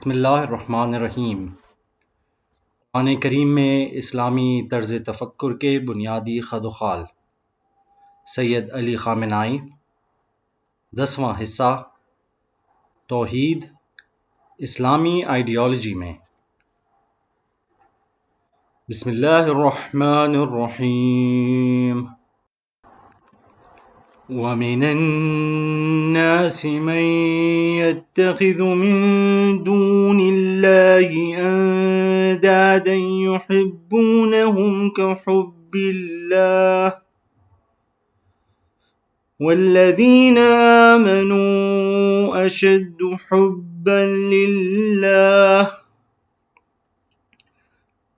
بسم اللہ الرحمن الرحیم۔ قرآن کریم میں اسلامی طرز تفکر کے بنیادی خد و خال، سید علی خامنائی۔ 10واں حصہ، توحید اسلامی آئیڈیالوجی میں۔ بسم اللہ الرحمن الرحیم۔ وَمِنَ النَّاسِ مَن يَتَّخِذُ مِن دُونِ اللَّهِ أَندَادًا يُحِبُّونَهُمْ كَحُبِّ اللَّهِ وَالَّذِينَ آمَنُوا أَشَدُّ حُبًّا لِلَّهِ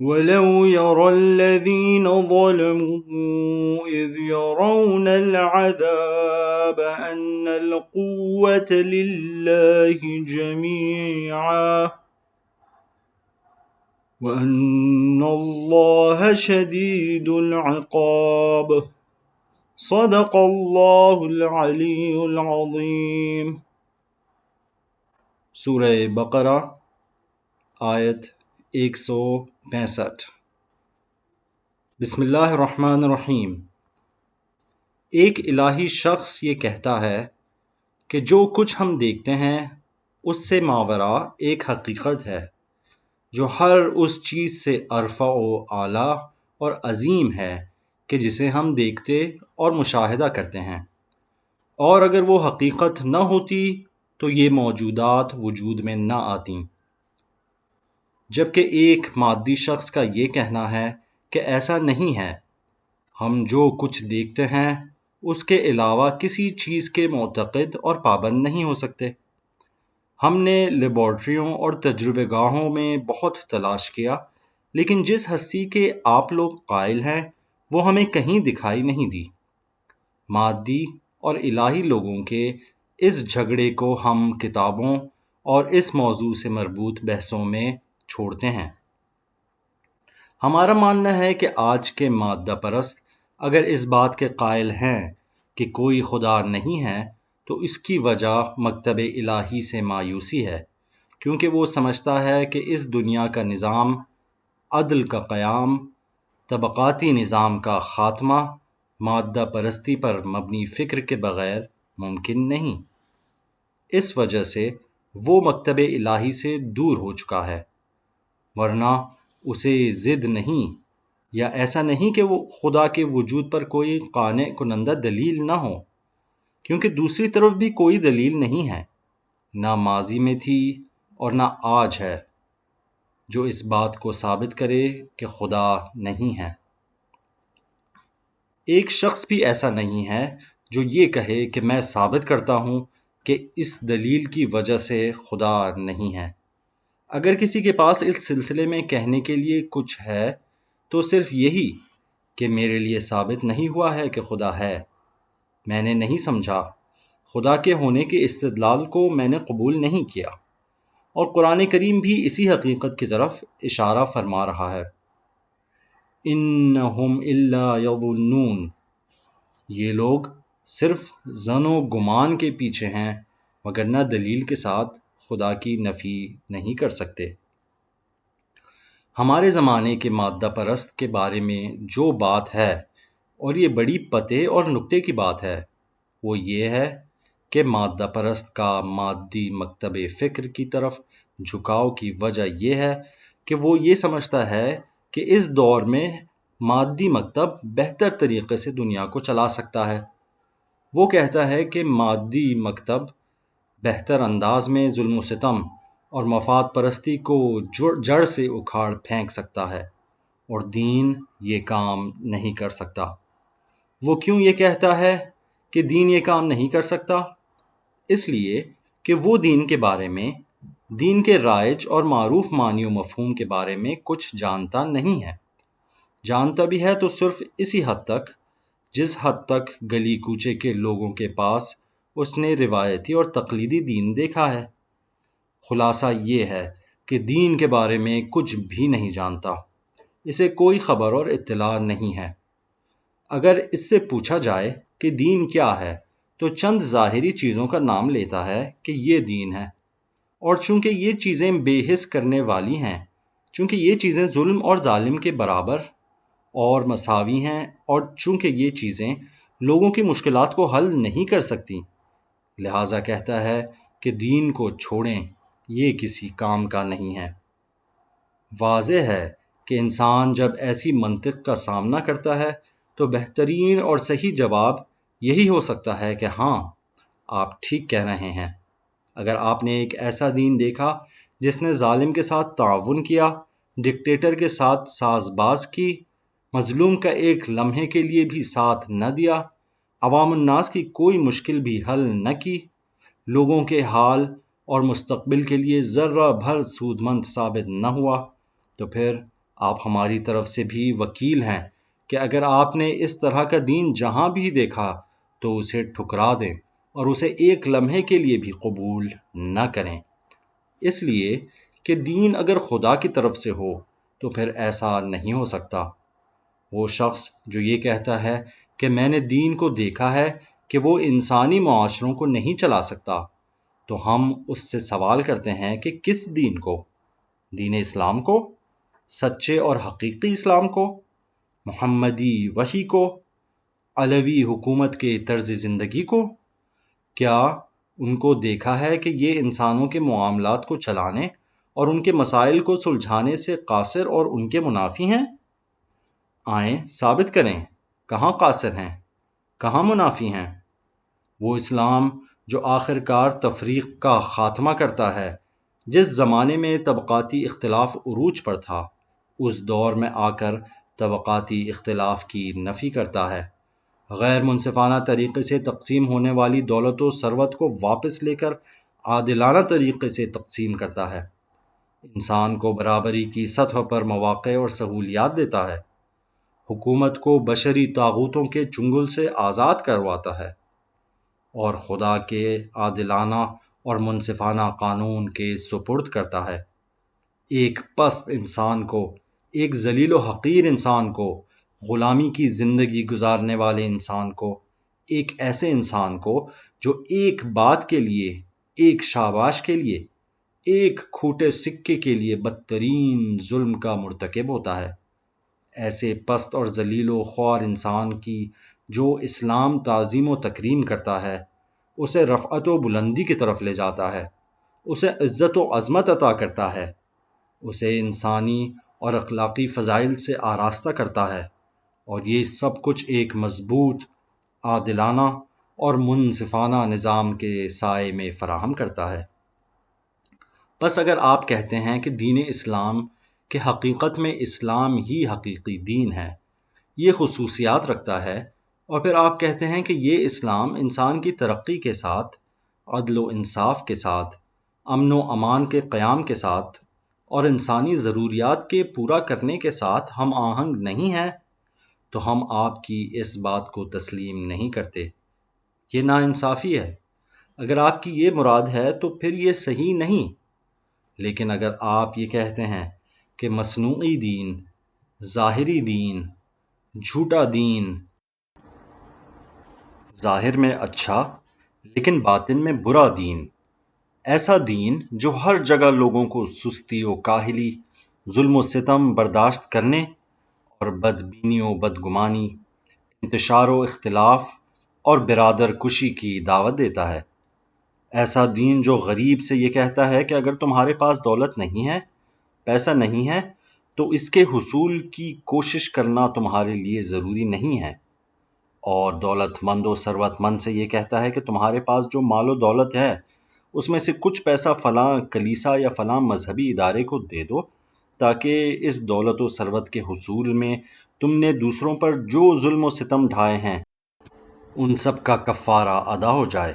وَلَوْ يَرَى الَّذِينَ ظَلَمُوا إِذْ يَرَوْنَ الْعَذَابَ أَنَّ الْقُوَّةَ لِلَّهِ جَمِيعًا وَأَنَّ اللَّهَ شَدِيدُ الْعِقَابِ۔ صدق اللہ العلی العظیم۔ سورہ بقرہ آیت 165۔ بسم اللہ الرحمن الرحیم۔ ایک الہی شخص یہ کہتا ہے کہ جو کچھ ہم دیکھتے ہیں اس سے ماوراء ایک حقیقت ہے جو ہر اس چیز سے ارفع و اعلیٰ اور عظیم ہے کہ جسے ہم دیکھتے اور مشاہدہ کرتے ہیں، اور اگر وہ حقیقت نہ ہوتی تو یہ موجودات وجود میں نہ آتیں۔ جبکہ ایک مادی شخص کا یہ کہنا ہے کہ ایسا نہیں ہے، ہم جو کچھ دیکھتے ہیں اس کے علاوہ کسی چیز کے معتقد اور پابند نہیں ہو سکتے۔ ہم نے لیبارٹریوں اور تجربہ گاہوں میں بہت تلاش کیا، لیکن جس ہستی کے آپ لوگ قائل ہیں وہ ہمیں کہیں دکھائی نہیں دی۔ مادی اور الہی لوگوں کے اس جھگڑے کو ہم کتابوں اور اس موضوع سے مربوط بحثوں میں چھوڑتے ہیں۔ ہمارا ماننا ہے کہ آج کے مادہ پرست اگر اس بات کے قائل ہیں کہ کوئی خدا نہیں ہے تو اس کی وجہ مکتب الہی سے مایوسی ہے، کیونکہ وہ سمجھتا ہے کہ اس دنیا کا نظام، عدل کا قیام، طبقاتی نظام کا خاتمہ مادہ پرستی پر مبنی فکر کے بغیر ممکن نہیں۔ اس وجہ سے وہ مکتب الہی سے دور ہو چکا ہے، ورنہ اسے ضد نہیں، یا ایسا نہیں کہ وہ خدا کے وجود پر کوئی قانع کنندہ دلیل نہ ہو، کیونکہ دوسری طرف بھی کوئی دلیل نہیں ہے، نہ ماضی میں تھی اور نہ آج ہے، جو اس بات کو ثابت کرے کہ خدا نہیں ہے۔ ایک شخص بھی ایسا نہیں ہے جو یہ کہے کہ میں ثابت کرتا ہوں کہ اس دلیل کی وجہ سے خدا نہیں ہے۔ اگر کسی کے پاس اس سلسلے میں کہنے کے لیے کچھ ہے تو صرف یہی کہ میرے لیے ثابت نہیں ہوا ہے کہ خدا ہے، میں نے نہیں سمجھا، خدا کے ہونے کے استدلال کو میں نے قبول نہیں کیا، اور قرآن کریم بھی اسی حقیقت کی طرف اشارہ فرما رہا ہے۔ انہم الا یظنون، یہ لوگ صرف ظن و گمان کے پیچھے ہیں، وگرنہ دلیل کے ساتھ خدا کی نفی نہیں کر سکتے۔ ہمارے زمانے کے مادہ پرست کے بارے میں جو بات ہے، اور یہ بڑی پتے اور نکتے کی بات ہے، وہ یہ ہے کہ مادہ پرست کا مادی مکتب فکر کی طرف جھکاؤ کی وجہ یہ ہے کہ وہ یہ سمجھتا ہے کہ اس دور میں مادی مکتب بہتر طریقے سے دنیا کو چلا سکتا ہے۔ وہ کہتا ہے کہ مادی مکتب بہتر انداز میں ظلم و ستم اور مفاد پرستی کو جڑ سے اکھاڑ پھینک سکتا ہے، اور دین یہ کام نہیں کر سکتا۔ وہ کیوں یہ کہتا ہے کہ دین یہ کام نہیں کر سکتا؟ اس لیے کہ وہ دین کے بارے میں، دین کے رائج اور معروف معنی و مفہوم کے بارے میں کچھ جانتا نہیں ہے۔ جانتا بھی ہے تو صرف اسی حد تک جس حد تک گلی کوچے کے لوگوں کے پاس اس نے روایتی اور تقلیدی دین دیکھا ہے۔ خلاصہ یہ ہے کہ دین کے بارے میں کچھ بھی نہیں جانتا، اسے کوئی خبر اور اطلاع نہیں ہے۔ اگر اس سے پوچھا جائے کہ دین کیا ہے تو چند ظاہری چیزوں کا نام لیتا ہے کہ یہ دین ہے، اور چونکہ یہ چیزیں بے حس کرنے والی ہیں، چونکہ یہ چیزیں ظلم اور ظالم کے برابر اور مساوی ہیں، اور چونکہ یہ چیزیں لوگوں کی مشکلات کو حل نہیں کر سکتی، لہٰذا کہتا ہے کہ دین کو چھوڑیں، یہ کسی کام کا نہیں ہے۔ واضح ہے کہ انسان جب ایسی منطق کا سامنا کرتا ہے تو بہترین اور صحیح جواب یہی ہو سکتا ہے کہ ہاں، آپ ٹھیک کہہ رہے ہیں۔ اگر آپ نے ایک ایسا دین دیکھا جس نے ظالم کے ساتھ تعاون کیا، ڈکٹیٹر کے ساتھ ساز باز کی، مظلوم کا ایک لمحے کے لیے بھی ساتھ نہ دیا، عوام الناس کی کوئی مشکل بھی حل نہ کی، لوگوں کے حال اور مستقبل کے لیے ذرہ بھر سود مند ثابت نہ ہوا، تو پھر آپ ہماری طرف سے بھی وکیل ہیں کہ اگر آپ نے اس طرح کا دین جہاں بھی دیکھا تو اسے ٹھکرا دیں اور اسے ایک لمحے کے لیے بھی قبول نہ کریں، اس لیے کہ دین اگر خدا کی طرف سے ہو تو پھر ایسا نہیں ہو سکتا۔ وہ شخص جو یہ کہتا ہے کہ میں نے دین کو دیکھا ہے کہ وہ انسانی معاشروں کو نہیں چلا سکتا، تو ہم اس سے سوال کرتے ہیں کہ کس دین کو؟ دین اسلام کو؟ سچے اور حقیقی اسلام کو؟ محمدی وحی کو؟ علوی حکومت کے طرز زندگی کو؟ کیا ان کو دیکھا ہے کہ یہ انسانوں کے معاملات کو چلانے اور ان کے مسائل کو سلجھانے سے قاصر اور ان کے منافی ہیں؟ آئیں ثابت کریں، کہاں قاصر ہیں، کہاں منافی ہیں؟ وہ اسلام جو آخر کار تفریق کا خاتمہ کرتا ہے، جس زمانے میں طبقاتی اختلاف عروج پر تھا، اس دور میں آ کر طبقاتی اختلاف کی نفی کرتا ہے، غیر منصفانہ طریقے سے تقسیم ہونے والی دولت و ثروت کو واپس لے کر عادلانہ طریقے سے تقسیم کرتا ہے، انسان کو برابری کی سطح پر مواقع اور سہولیات دیتا ہے، حکومت کو بشری طاغوتوں کے چنگل سے آزاد کرواتا ہے، اور خدا کے عادلانہ اور منصفانہ قانون کے سپرد کرتا ہے، ایک پست انسان کو، ایک ذلیل و حقیر انسان کو، غلامی کی زندگی گزارنے والے انسان کو، ایک ایسے انسان کو جو ایک بات کے لیے، ایک شاباش کے لیے، ایک کھوٹے سکے کے لیے بدترین ظلم کا مرتکب ہوتا ہے، ایسے پست اور ذلیل و خوار انسان کی جو اسلام تعظیم و تکریم کرتا ہے، اسے رفعت و بلندی کی طرف لے جاتا ہے، اسے عزت و عظمت عطا کرتا ہے، اسے انسانی اور اخلاقی فضائل سے آراستہ کرتا ہے، اور یہ سب کچھ ایک مضبوط، عادلانہ اور منصفانہ نظام کے سائے میں فراہم کرتا ہے۔ بس اگر آپ کہتے ہیں کہ دین اسلام کہ حقیقت میں اسلام ہی حقیقی دین ہے، یہ خصوصیات رکھتا ہے، اور پھر آپ کہتے ہیں کہ یہ اسلام انسان کی ترقی کے ساتھ، عدل و انصاف کے ساتھ، امن و امان کے قیام کے ساتھ اور انسانی ضروریات کے پورا کرنے کے ساتھ ہم آہنگ نہیں ہے، تو ہم آپ کی اس بات کو تسلیم نہیں کرتے۔ یہ ناانصافی ہے۔ اگر آپ کی یہ مراد ہے تو پھر یہ صحیح نہیں، لیکن اگر آپ یہ کہتے ہیں کہ مصنوعی دین، ظاہری دین، جھوٹا دین، ظاہر میں اچھا لیکن باطن میں برا دین، ایسا دین جو ہر جگہ لوگوں کو سستی و کاہلی، ظلم و ستم برداشت کرنے اور بدبینی و بدگمانی، انتشار و اختلاف اور برادر کشی کی دعوت دیتا ہے، ایسا دین جو غریب سے یہ کہتا ہے کہ اگر تمہارے پاس دولت نہیں ہے، پیسہ نہیں ہے، تو اس کے حصول کی کوشش کرنا تمہارے لیے ضروری نہیں ہے، اور دولت مند و ثروت مند سے یہ کہتا ہے کہ تمہارے پاس جو مال و دولت ہے اس میں سے کچھ پیسہ فلاں کلیسا یا فلاں مذہبی ادارے کو دے دو، تاکہ اس دولت و ثروت کے حصول میں تم نے دوسروں پر جو ظلم و ستم ڈھائے ہیں ان سب کا کفارہ ادا ہو جائے۔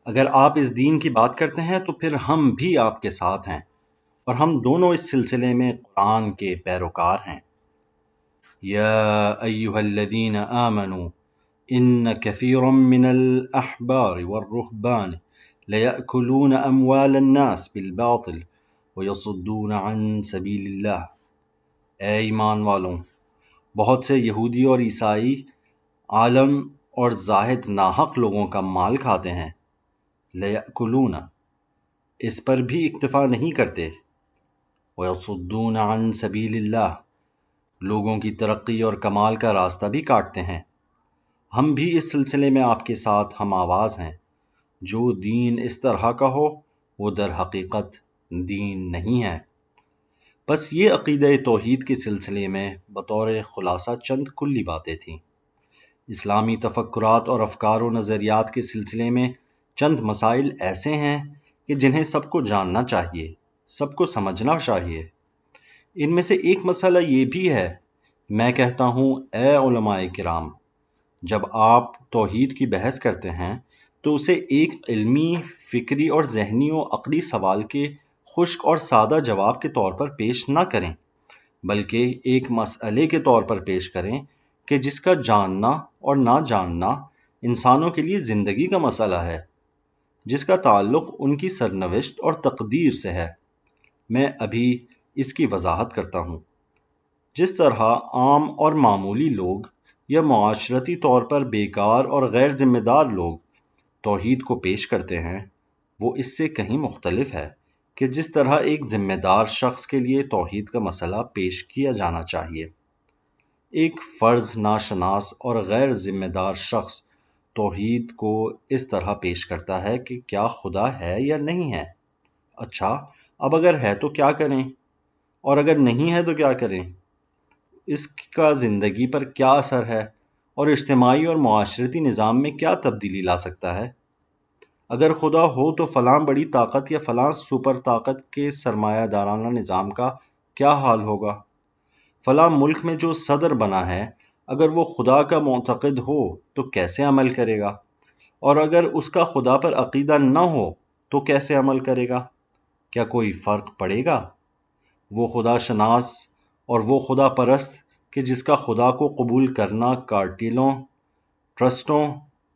اگر آپ اس دین کی بات کرتے ہیں تو پھر ہم بھی آپ کے ساتھ ہیں، اور ہم دونوں اس سلسلے میں قرآن کے پیروکار ہیں۔ یا ایہا الذین آمنوا ان کثیرا من الاحبار والرہبان لیأکلون اموال الناس بالباطل ویصدون عن سبیل اللہ۔ اے ایمان والوں، بہت سے یہودی اور عیسائی عالم اور زاہد ناحق لوگوں کا مال کھاتے ہیں۔ لیأکلون، اس پر بھی اکتفا نہیں کرتے۔ وَيَصُدُّونَ عَن سَبِيلِ اللَّهِ، لوگوں کی ترقی اور کمال کا راستہ بھی کاٹتے ہیں۔ ہم بھی اس سلسلے میں آپ کے ساتھ ہم آواز ہیں۔ جو دین اس طرح کا ہو وہ در حقیقت دین نہیں ہے۔ بس یہ عقیدہ توحید کے سلسلے میں بطور خلاصہ چند کلی باتیں تھیں۔ اسلامی تفکرات اور افکار و نظریات کے سلسلے میں چند مسائل ایسے ہیں کہ جنہیں سب کو جاننا چاہیے، سب کو سمجھنا چاہیے۔ ان میں سے ایک مسئلہ یہ بھی ہے، میں کہتا ہوں اے علماء کرام، جب آپ توحید کی بحث کرتے ہیں تو اسے ایک علمی، فکری اور ذہنی و عقلی سوال کے خشک اور سادہ جواب کے طور پر پیش نہ کریں، بلکہ ایک مسئلے کے طور پر پیش کریں کہ جس کا جاننا اور نہ جاننا انسانوں کے لیے زندگی کا مسئلہ ہے، جس کا تعلق ان کی سرنوشت اور تقدیر سے ہے۔ میں ابھی اس کی وضاحت کرتا ہوں۔ جس طرح عام اور معمولی لوگ یا معاشرتی طور پر بیکار اور غیر ذمہ دار لوگ توحید کو پیش کرتے ہیں، وہ اس سے کہیں مختلف ہے کہ جس طرح ایک ذمہ دار شخص کے لیے توحید کا مسئلہ پیش کیا جانا چاہیے۔ ایک فرض ناشناس اور غیر ذمہ دار شخص توحید کو اس طرح پیش کرتا ہے کہ کیا خدا ہے یا نہیں ہے؟ اچھا، اب اگر ہے تو کیا کریں؟ اور اگر نہیں ہے تو کیا کریں؟ اس کا زندگی پر کیا اثر ہے اور اجتماعی اور معاشرتی نظام میں کیا تبدیلی لا سکتا ہے؟ اگر خدا ہو تو فلاں بڑی طاقت یا فلاں سپر طاقت کے سرمایہ دارانہ نظام کا کیا حال ہوگا؟ فلاں ملک میں جو صدر بنا ہے، اگر وہ خدا کا معتقد ہو تو کیسے عمل کرے گا؟ اور اگر اس کا خدا پر عقیدہ نہ ہو تو کیسے عمل کرے گا؟ کیا کوئی فرق پڑے گا؟ وہ خدا شناس اور وہ خدا پرست کہ جس کا خدا کو قبول کرنا کارٹیلوں، ٹرسٹوں،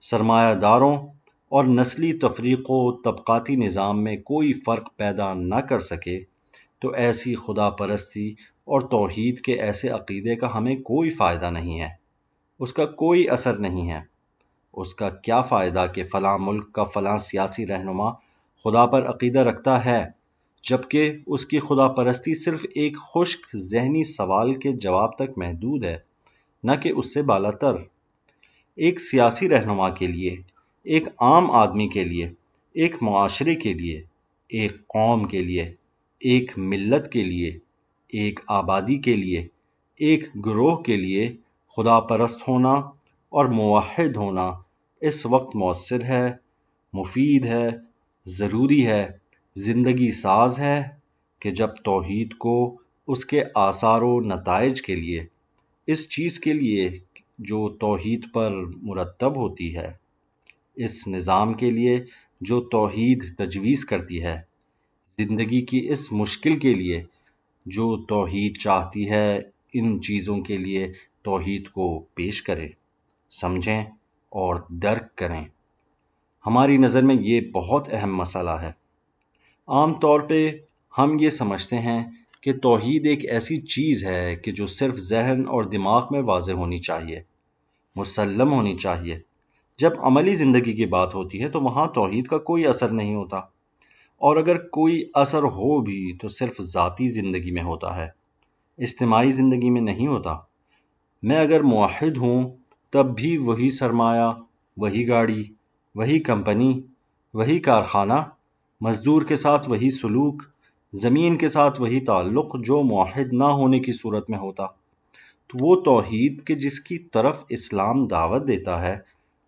سرمایہ داروں اور نسلی تفریق و طبقاتی نظام میں کوئی فرق پیدا نہ کر سکے، تو ایسی خدا پرستی اور توحید کے ایسے عقیدے کا ہمیں کوئی فائدہ نہیں ہے، اس کا کوئی اثر نہیں ہے۔ اس کا کیا فائدہ کہ فلاں ملک کا فلاں سیاسی رہنما خدا پر عقیدہ رکھتا ہے، جبکہ اس کی خدا پرستی صرف ایک خشک ذہنی سوال کے جواب تک محدود ہے، نہ کہ اس سے بالا تر۔ ایک سیاسی رہنما کے لیے، ایک عام آدمی کے لیے، ایک معاشرے کے لیے، ایک قوم کے لیے، ایک ملت کے لیے، ایک آبادی کے لیے، ایک گروہ کے لیے خدا پرست ہونا اور موحد ہونا اس وقت مؤثر ہے، مفید ہے، ضروری ہے، زندگی ساز ہے کہ جب توحید کو اس کے آثار و نتائج کے لیے، اس چیز کے لیے جو توحید پر مرتب ہوتی ہے، اس نظام کے لیے جو توحید تجویز کرتی ہے، زندگی کی اس مشکل کے لیے جو توحید چاہتی ہے، ان چیزوں کے لیے توحید کو پیش کریں، سمجھیں اور درک کریں۔ ہماری نظر میں یہ بہت اہم مسئلہ ہے۔ عام طور پہ ہم یہ سمجھتے ہیں کہ توحید ایک ایسی چیز ہے کہ جو صرف ذہن اور دماغ میں واضح ہونی چاہیے، مسلم ہونی چاہیے۔ جب عملی زندگی کی بات ہوتی ہے تو وہاں توحید کا کوئی اثر نہیں ہوتا، اور اگر کوئی اثر ہو بھی تو صرف ذاتی زندگی میں ہوتا ہے، اجتماعی زندگی میں نہیں ہوتا۔ میں اگر موحد ہوں تب بھی وہی سرمایہ، وہی گاڑی، وہی کمپنی، وہی کارخانہ، مزدور کے ساتھ وہی سلوک، زمین کے ساتھ وہی تعلق جو موحد نہ ہونے کی صورت میں ہوتا۔ تو وہ توحید کہ جس کی طرف اسلام دعوت دیتا ہے،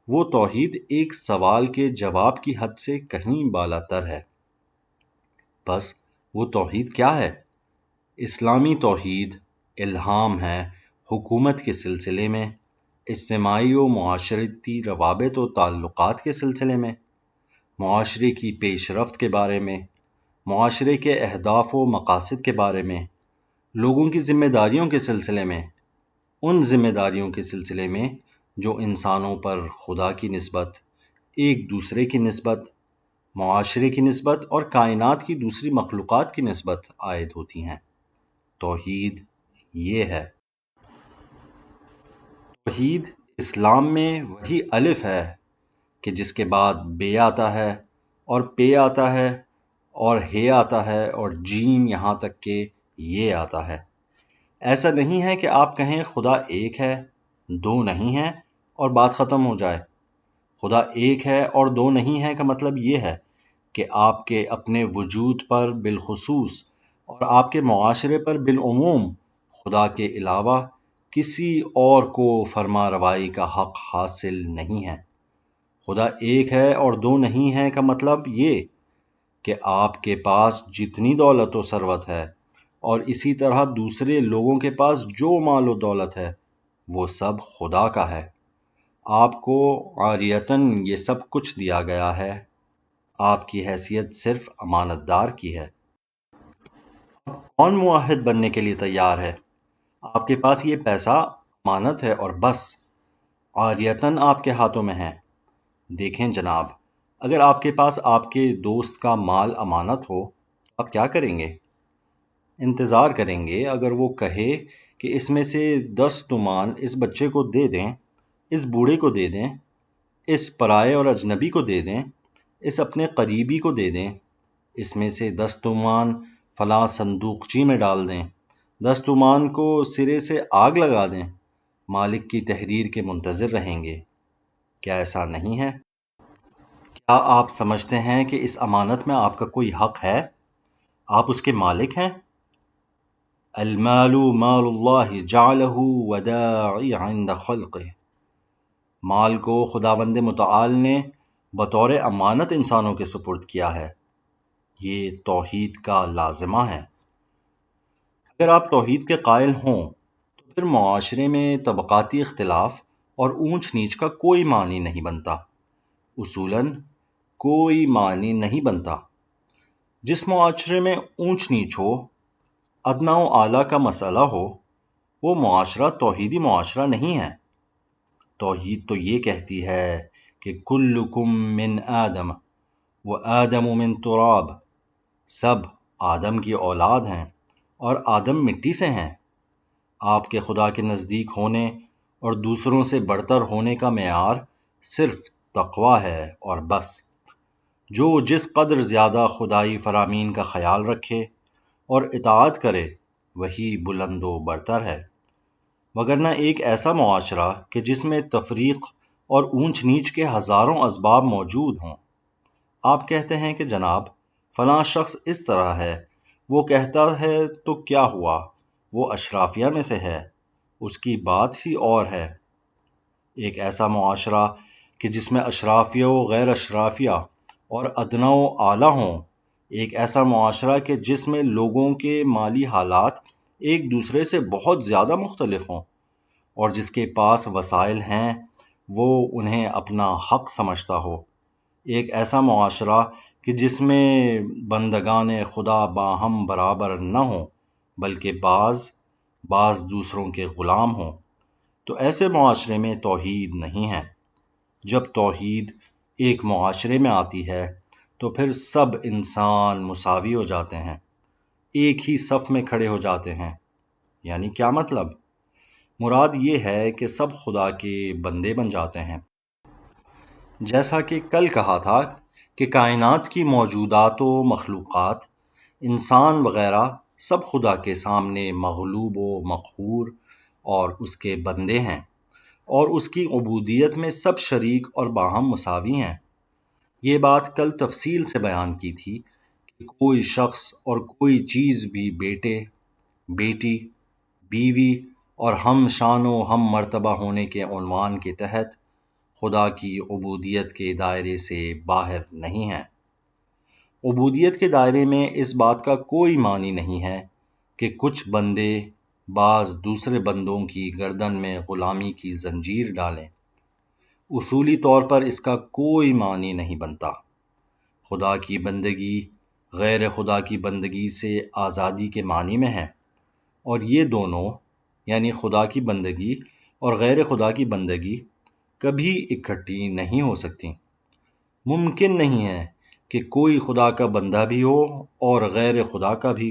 وہ توحید ایک سوال کے جواب کی حد سے کہیں بالا تر ہے۔ بس وہ توحید کیا ہے؟ اسلامی توحید الہام ہے حکومت کے سلسلے میں، اجتماعی و معاشرتی روابط و تعلقات کے سلسلے میں، معاشرے کی پیش رفت کے بارے میں، معاشرے کے اہداف و مقاصد کے بارے میں، لوگوں کی ذمہ داریوں کے سلسلے میں، ان ذمہ داریوں کے سلسلے میں جو انسانوں پر خدا کی نسبت، ایک دوسرے کی نسبت، معاشرے کی نسبت اور کائنات کی دوسری مخلوقات کی نسبت عائد ہوتی ہیں۔ توحید یہ ہے۔ توحید اسلام میں وہی الف ہے کہ جس کے بعد بے آتا ہے اور پے آتا ہے اور ہے آتا ہے اور جیم یہاں تک کہ یہ آتا ہے۔ ایسا نہیں ہے کہ آپ کہیں خدا ایک ہے، دو نہیں ہے اور بات ختم ہو جائے۔ خدا ایک ہے اور دو نہیں ہے کا مطلب یہ ہے کہ آپ کے اپنے وجود پر بالخصوص اور آپ کے معاشرے پر بالعموم خدا کے علاوہ کسی اور کو فرما روائی کا حق حاصل نہیں ہے۔ خدا ایک ہے اور دو نہیں ہے کا مطلب یہ کہ آپ کے پاس جتنی دولت و ثروت ہے اور اسی طرح دوسرے لوگوں کے پاس جو مال و دولت ہے وہ سب خدا کا ہے۔ آپ کو عاریتاً یہ سب کچھ دیا گیا ہے، آپ کی حیثیت صرف امانت دار کی ہے۔ کون معاہد بننے کے لیے تیار ہے؟ آپ کے پاس یہ پیسہ امانت ہے اور بس، عاریتاً آپ کے ہاتھوں میں ہے۔ دیکھیں جناب، اگر آپ کے پاس آپ کے دوست کا مال امانت ہو تو آپ کیا کریں گے؟ انتظار کریں گے اگر وہ کہے کہ اس میں سے 10 تومان اس بچے کو دے دیں، اس بوڑھے کو دے دیں، اس پرائے اور اجنبی کو دے دیں، اس اپنے قریبی کو دے دیں، اس میں سے 10 تومان فلاں صندوقچی میں ڈال دیں، 10 تومان کو سرے سے آگ لگا دیں، مالک کی تحریر کے منتظر رہیں گے۔ کیا ایسا نہیں ہے؟ کیا آپ سمجھتے ہیں کہ اس امانت میں آپ کا کوئی حق ہے؟ آپ اس کے مالک ہیں؟ المال مال اللہ جعلہ وداعی عند خلقہ، مال کو خداوند متعال نے بطور امانت انسانوں کے سپرد کیا ہے۔ یہ توحید کا لازمہ ہے۔ اگر آپ توحید کے قائل ہوں تو پھر معاشرے میں طبقاتی اختلاف اور اونچ نیچ کا کوئی معنی نہیں بنتا، اصولاً کوئی معنی نہیں بنتا۔ جس معاشرے میں اونچ نیچ ہو، ادنا و اعلیٰ کا مسئلہ ہو، وہ معاشرہ توحیدی معاشرہ نہیں ہے۔ توحید تو یہ کہتی ہے کہ کلکم من آدم و آدم من تراب، سب آدم کی اولاد ہیں اور آدم مٹی سے ہیں۔ آپ کے خدا کے نزدیک ہونے اور دوسروں سے برتر ہونے کا معیار صرف تقویٰ ہے اور بس۔ جو جس قدر زیادہ خدائی فرامین کا خیال رکھے اور اطاعت کرے وہی بلند و برتر ہے، وگرنہ ایک ایسا معاشرہ کہ جس میں تفریق اور اونچ نیچ کے ہزاروں اسباب موجود ہوں۔ آپ کہتے ہیں کہ جناب فلاں شخص اس طرح ہے، وہ کہتا ہے تو کیا ہوا، وہ اشرافیہ میں سے ہے، اس کی بات ہی اور ہے۔ ایک ایسا معاشرہ کہ جس میں اشرافیہ و غیر اشرافیہ اور ادنا و اعلیٰ ہوں، ایک ایسا معاشرہ کہ جس میں لوگوں کے مالی حالات ایک دوسرے سے بہت زیادہ مختلف ہوں اور جس کے پاس وسائل ہیں وہ انہیں اپنا حق سمجھتا ہو، ایک ایسا معاشرہ کہ جس میں بندگان خدا باہم برابر نہ ہوں بلکہ بعض دوسروں کے غلام ہوں، تو ایسے معاشرے میں توحید نہیں ہے۔ جب توحید ایک معاشرے میں آتی ہے تو پھر سب انسان مساوی ہو جاتے ہیں، ایک ہی صف میں کھڑے ہو جاتے ہیں۔ یعنی کیا مطلب؟ مراد یہ ہے کہ سب خدا کے بندے بن جاتے ہیں۔ جیسا کہ کل کہا تھا کہ کائنات کی موجودات و مخلوقات، انسان وغیرہ سب خدا کے سامنے مغلوب و مقہور اور اس کے بندے ہیں، اور اس کی عبودیت میں سب شریک اور باہم مساوی ہیں۔ یہ بات کل تفصیل سے بیان کی تھی کہ کوئی شخص اور کوئی چیز بھی بیٹے، بیٹی، بیوی اور ہم شان و ہم مرتبہ ہونے کے عنوان کے تحت خدا کی عبودیت کے دائرے سے باہر نہیں ہے۔ عبودیت کے دائرے میں اس بات کا کوئی معنی نہیں ہے کہ کچھ بندے بعض دوسرے بندوں کی گردن میں غلامی کی زنجیر ڈالیں۔ اصولی طور پر اس کا کوئی معنی نہیں بنتا۔ خدا کی بندگی غیر خدا کی بندگی سے آزادی کے معنی میں ہے، اور یہ دونوں یعنی خدا کی بندگی اور غیر خدا کی بندگی کبھی اکٹھی نہیں ہو سکتی۔ ممکن نہیں ہے کہ کوئی خدا کا بندہ بھی ہو اور غیر خدا کا بھی۔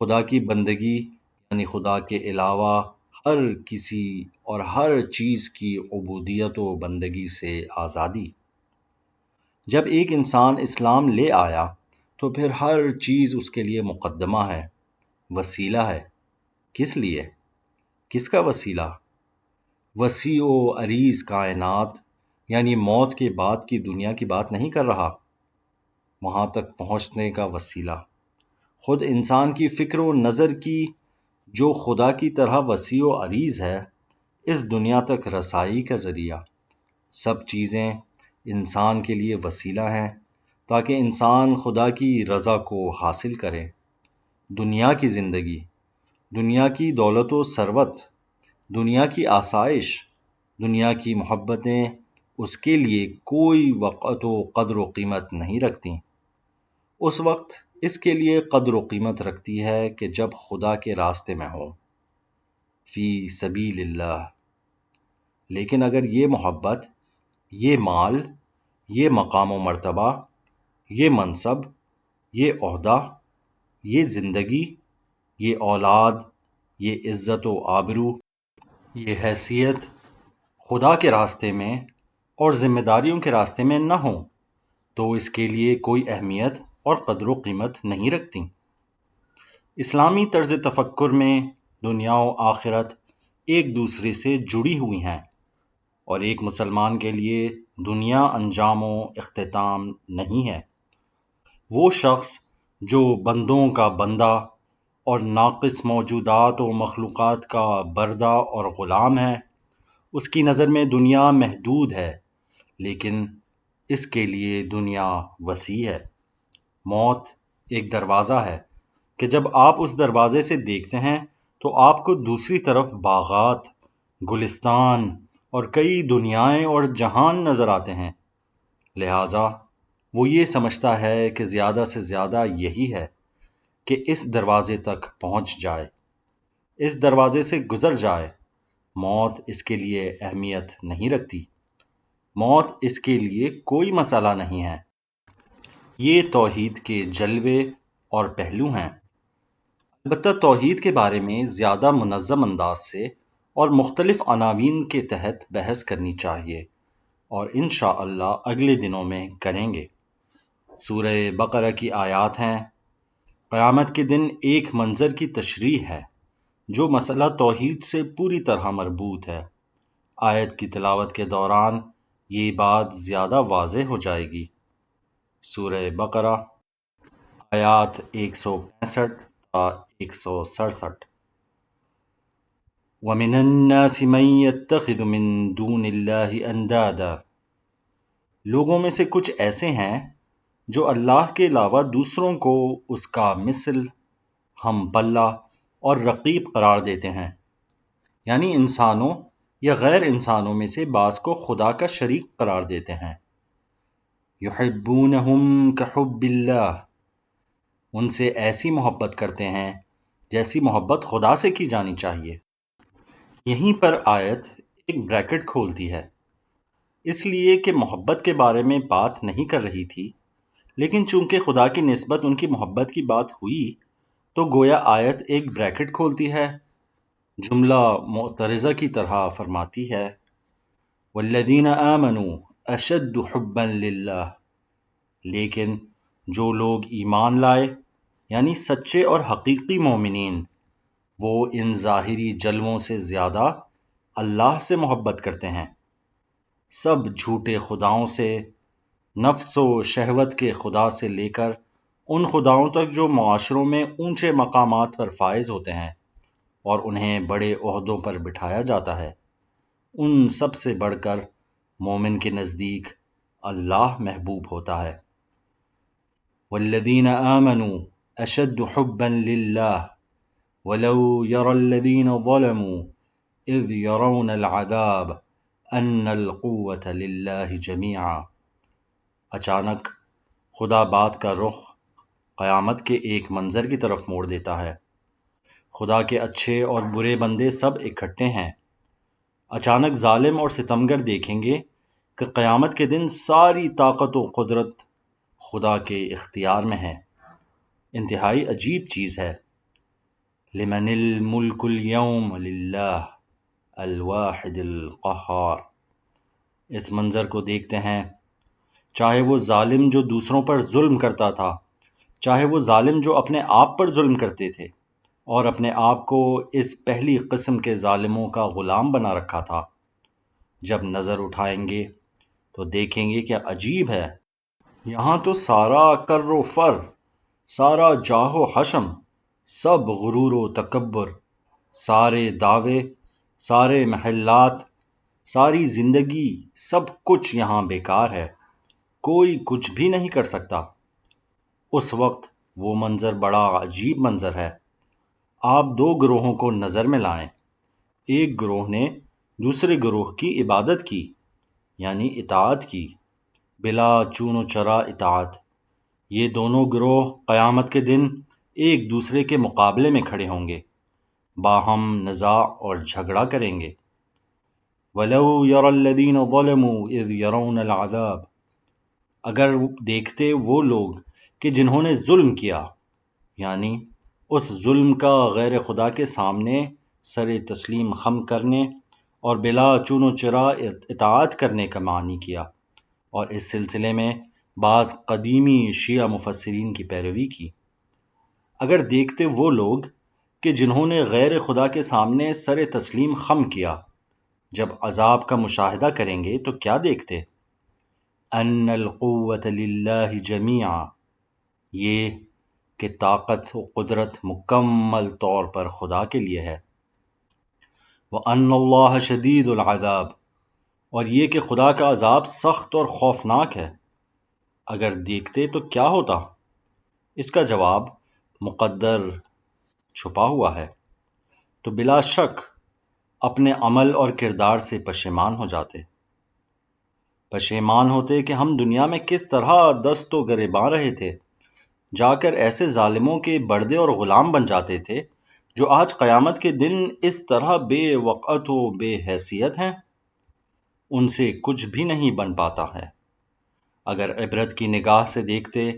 خدا کی بندگی یعنی خدا کے علاوہ ہر کسی اور ہر چیز کی عبودیت و بندگی سے آزادی۔ جب ایک انسان اسلام لے آیا تو پھر ہر چیز اس کے لیے مقدمہ ہے، وسیلہ ہے۔ کس لیے؟ کس کا وسیلہ؟ وسیع و عریض کائنات، یعنی موت کے بعد کی دنیا کی بات نہیں کر رہا، وہاں تک پہنچنے کا وسیلہ، خود انسان کی فکر و نظر کی جو خدا کی طرح وسیع و عریض ہے، اس دنیا تک رسائی کا ذریعہ۔ سب چیزیں انسان کے لیے وسیلہ ہیں تاکہ انسان خدا کی رضا کو حاصل کرے۔ دنیا کی زندگی، دنیا کی دولت و ثروت، دنیا کی آسائش، دنیا کی محبتیں اس کے لیے کوئی وقت و قدر و قیمت نہیں رکھتی۔ اس وقت اس کے لیے قدر و قیمت رکھتی ہے کہ جب خدا کے راستے میں ہو، فی سبیل اللہ۔ لیکن اگر یہ محبت، یہ مال، یہ مقام و مرتبہ، یہ منصب، یہ عہدہ، یہ زندگی، یہ اولاد، یہ عزت و آبرو، یہ حیثیت خدا کے راستے میں اور ذمہ داریوں کے راستے میں نہ ہو تو اس کے لیے کوئی اہمیت اور قدر و قیمت نہیں رکھتی۔ اسلامی طرز تفکر میں دنیا و آخرت ایک دوسرے سے جڑی ہوئی ہیں، اور ایک مسلمان کے لیے دنیا انجام و اختتام نہیں ہے۔ وہ شخص جو بندوں کا بندہ اور ناقص موجودات و مخلوقات کا بردہ اور غلام ہے، اس کی نظر میں دنیا محدود ہے، لیکن اس کے لیے دنیا وسیع ہے۔ موت ایک دروازہ ہے کہ جب آپ اس دروازے سے دیکھتے ہیں تو آپ کو دوسری طرف باغات، گلستان اور کئی دنیائیں اور جہان نظر آتے ہیں۔ لہٰذا وہ یہ سمجھتا ہے کہ زیادہ سے زیادہ یہی ہے کہ اس دروازے تک پہنچ جائے، اس دروازے سے گزر جائے۔ موت اس کے لیے اہمیت نہیں رکھتی، موت اس کے لیے کوئی مسئلہ نہیں ہے۔ یہ توحید کے جلوے اور پہلو ہیں۔ البتہ توحید کے بارے میں زیادہ منظم انداز سے اور مختلف عناوین کے تحت بحث کرنی چاہیے، اور انشاءاللہ اگلے دنوں میں کریں گے۔ سورہ بقرہ کی آیات ہیں۔ قیامت کے دن ایک منظر کی تشریح ہے جو مسئلہ توحید سے پوری طرح مربوط ہے۔ آیت کی تلاوت کے دوران یہ بات زیادہ واضح ہو جائے گی۔ سورہ بقرہ آیات 165 تا 167۔ وَمِنَ النَّاسِ مَن يَتَّخِذُ مِن دُونِ اللَّهِ أَندَادًا، لوگوں میں سے کچھ ایسے ہیں جو اللہ کے علاوہ دوسروں کو اس کا مثل، ہم پلہ اور رقیب قرار دیتے ہیں، یعنی انسانوں یا غیر انسانوں میں سے بعض کو خدا کا شریک قرار دیتے ہیں۔ یحبونہم کحب اللہ، ان سے ایسی محبت کرتے ہیں جیسی محبت خدا سے کی جانی چاہیے۔ یہیں پر آیت ایک بریکٹ کھولتی ہے، اس لیے کہ محبت کے بارے میں بات نہیں کر رہی تھی، لیکن چونکہ خدا کی نسبت ان کی محبت کی بات ہوئی تو گویا آیت ایک بریکٹ کھولتی ہے، جملہ معترضہ کی طرح فرماتی ہے والذین آمنوا اشد حبا للہ، لیکن جو لوگ ایمان لائے یعنی سچے اور حقیقی مومنین، وہ ان ظاہری جلووں سے زیادہ اللہ سے محبت کرتے ہیں۔ سب جھوٹے خداؤں سے، نفس و شہوت کے خدا سے لے کر ان خداؤں تک جو معاشروں میں اونچے مقامات پر فائز ہوتے ہیں اور انہیں بڑے عہدوں پر بٹھایا جاتا ہے، ان سب سے بڑھ کر مومن کے نزدیک اللہ محبوب ہوتا ہے۔ والذین آمنوا اشد حبا للہ ولو یری الذین ظلموا اذ یرون العذاب ان القوة للہ جمیعا۔ اچانک خدا بات کا رخ قیامت کے ایک منظر کی طرف موڑ دیتا ہے۔ خدا کے اچھے اور برے بندے سب اکٹھے ہیں۔ اچانک ظالم اور ستمگر دیکھیں گے کہ قیامت کے دن ساری طاقت و قدرت خدا کے اختیار میں ہے۔ انتہائی عجیب چیز ہے۔ لمن الملک اليوم للہ الواحد القہار۔ اس منظر کو دیکھتے ہیں، چاہے وہ ظالم جو دوسروں پر ظلم کرتا تھا چاہے وہ ظالم جو اپنے آپ پر ظلم کرتے تھے اور اپنے آپ کو اس پہلی قسم کے ظالموں کا غلام بنا رکھا تھا، جب نظر اٹھائیں گے تو دیکھیں گے کہ عجیب ہے، یہاں تو سارا کر و فر، سارا جاہ و حشم، سب غرور و تکبر، سارے دعوے، سارے محلات، ساری زندگی، سب کچھ یہاں بیکار ہے، کوئی کچھ بھی نہیں کر سکتا۔ اس وقت وہ منظر بڑا عجیب منظر ہے۔ آپ دو گروہوں کو نظر میں لائیں۔ ایک گروہ نے دوسرے گروہ کی عبادت کی، یعنی اطاعت کی، بلا چون و چرا اطاعت۔ یہ دونوں گروہ قیامت کے دن ایک دوسرے کے مقابلے میں کھڑے ہوں گے، باہم نزاع اور جھگڑا کریں گے۔ وَلَوْ يَرَى الَّذِينَ ظَلَمُوا إِذْ يَرَوْنَ الْعَذَابَ، اگر دیکھتے وہ لوگ کہ جنہوں نے ظلم کیا، یعنی اس ظلم کا غیر خدا کے سامنے سر تسلیم خم کرنے اور بلا چون و چرا اطاعت کرنے کا معنی کیا، اور اس سلسلے میں بعض قدیمی شیعہ مفسرین کی پیروی کی۔ اگر دیکھتے وہ لوگ کہ جنہوں نے غیر خدا کے سامنے سر تسلیم خم کیا، جب عذاب کا مشاہدہ کریں گے تو کیا دیکھتے؟ ان القوت للہ جمیعا، یہ کہ طاقت و قدرت مکمل طور پر خدا کے لیے ہے۔ وَأَنَّ اللَّهَ شَدِيدُ الْعَذَابِ، اور یہ کہ خدا کا عذاب سخت اور خوفناک ہے۔ اگر دیکھتے تو کیا ہوتا؟ اس کا جواب مقدر چھپا ہوا ہے، تو بلا شک اپنے عمل اور کردار سے پشیمان ہو جاتے، پشیمان ہوتے کہ ہم دنیا میں کس طرح دست و گریباں رہے تھے، جا کر ایسے ظالموں کے بردے اور غلام بن جاتے تھے جو آج قیامت کے دن اس طرح بے وقعت و بے حیثیت ہیں، ان سے کچھ بھی نہیں بن پاتا ہے۔ اگر عبرت کی نگاہ سے دیکھتے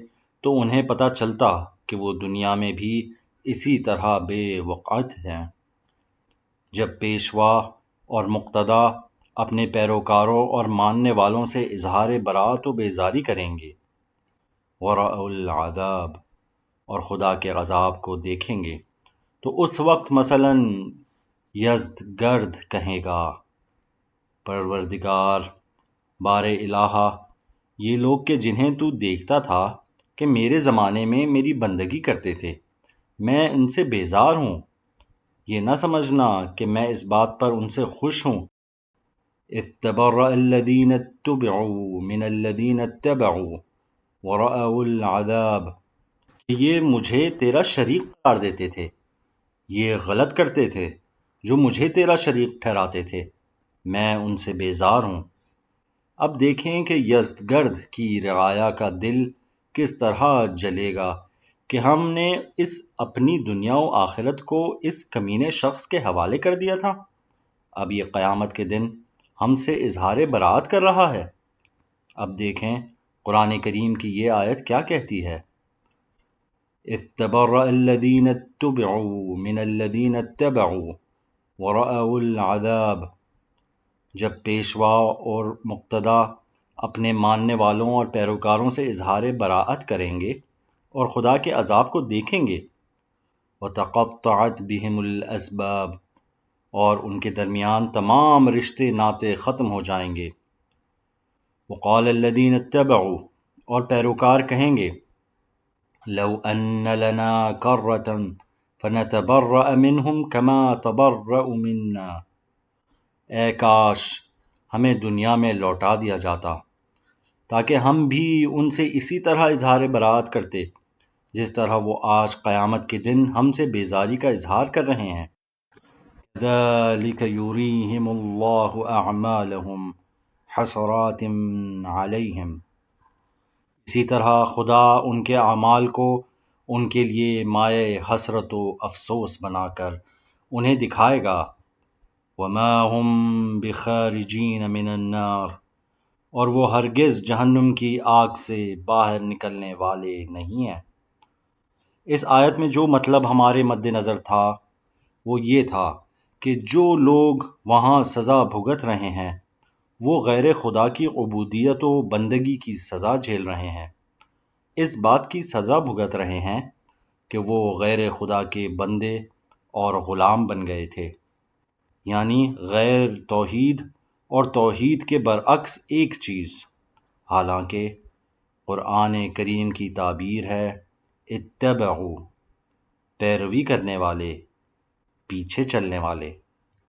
تو انہیں پتہ چلتا کہ وہ دنیا میں بھی اسی طرح بے وقعت ہیں۔ جب پیشوا اور مقتدی اپنے پیروکاروں اور ماننے والوں سے اظہار برات و بیزاری کریں گے، ورأوا العذاب، اور خدا کے عذاب کو دیکھیں گے، تو اس وقت مثلاً یزدگرد کہے گا، پروردگار، بار الہا، یہ لوگ کہ جنہیں تو دیکھتا تھا کہ میرے زمانے میں میری بندگی کرتے تھے، میں ان سے بیزار ہوں، یہ نہ سمجھنا کہ میں اس بات پر ان سے خوش ہوں۔ اذ تبرأ الذین اتبعوا من الذین اتبعوا ورأوا العذاب، یہ مجھے تیرا شریک قرار دیتے تھے، یہ غلط کرتے تھے جو مجھے تیرا شریک ٹھہراتے تھے، میں ان سے بیزار ہوں۔ اب دیکھیں کہ یزدگرد کی رعایا کا دل کس طرح جلے گا کہ ہم نے اس اپنی دنیا و آخرت کو اس کمینے شخص کے حوالے کر دیا تھا، اب یہ قیامت کے دن ہم سے اظہار برات کر رہا ہے۔ اب دیکھیں قرآن کریم کی یہ آیت کیا کہتی ہے۔ اذ تبرأ الذین اتبعوا من الذین اتبعوا ورأوا العذاب، جب پیشوا اور مقتدی اپنے ماننے والوں اور پیروکاروں سے اظہار براءت کریں گے اور خدا کے عذاب کو دیکھیں گے۔ وَتَقَطَّعَتْ بِهِمُ الْأَسْبَابُ، اور ان کے درمیان تمام رشتے ناطے ختم ہو جائیں گے۔ وَقَالَ الَّذِينَ اتَّبَعُوا، اور پیروکار کہیں گے، لَوْ أَنَّ لَنَا كَرَّةً فَنَتَبَرَّأَ مِنْهُمْ كَمَا تَبَرَّأُوا مِنَّا، اے کاش ہمیں دنیا میں لوٹا دیا جاتا تاکہ ہم بھی ان سے اسی طرح اظہار برات کرتے جس طرح وہ آج قیامت کے دن ہم سے بیزاری کا اظہار کر رہے ہیں۔ ذَلِكَ يُرِيهِمُ اللَّهُ أَعْمَالَهُمْ حَسَرَاتٍ عَلَيْهِمْ، اسی طرح خدا ان کے اعمال کو ان کے لیے مائع حسرت و افسوس بنا کر انہیں دکھائے گا۔ وَمَا هُمْ بِخَارِجِينَ مِنَ النَّارِ، اور وہ ہرگز جہنم کی آگ سے باہر نکلنے والے نہیں ہیں۔ اس آیت میں جو مطلب ہمارے مد نظر تھا وہ یہ تھا کہ جو لوگ وہاں سزا بھگت رہے ہیں وہ غیر خدا کی عبودیت و بندگی کی سزا جھیل رہے ہیں، اس بات کی سزا بھگت رہے ہیں کہ وہ غیر خدا کے بندے اور غلام بن گئے تھے، یعنی غیر توحید اور توحید کے برعکس ایک چیز، حالانکہ قرآن کریم کی تعبیر ہے اتبعوا، پیروی کرنے والے، پیچھے چلنے والے۔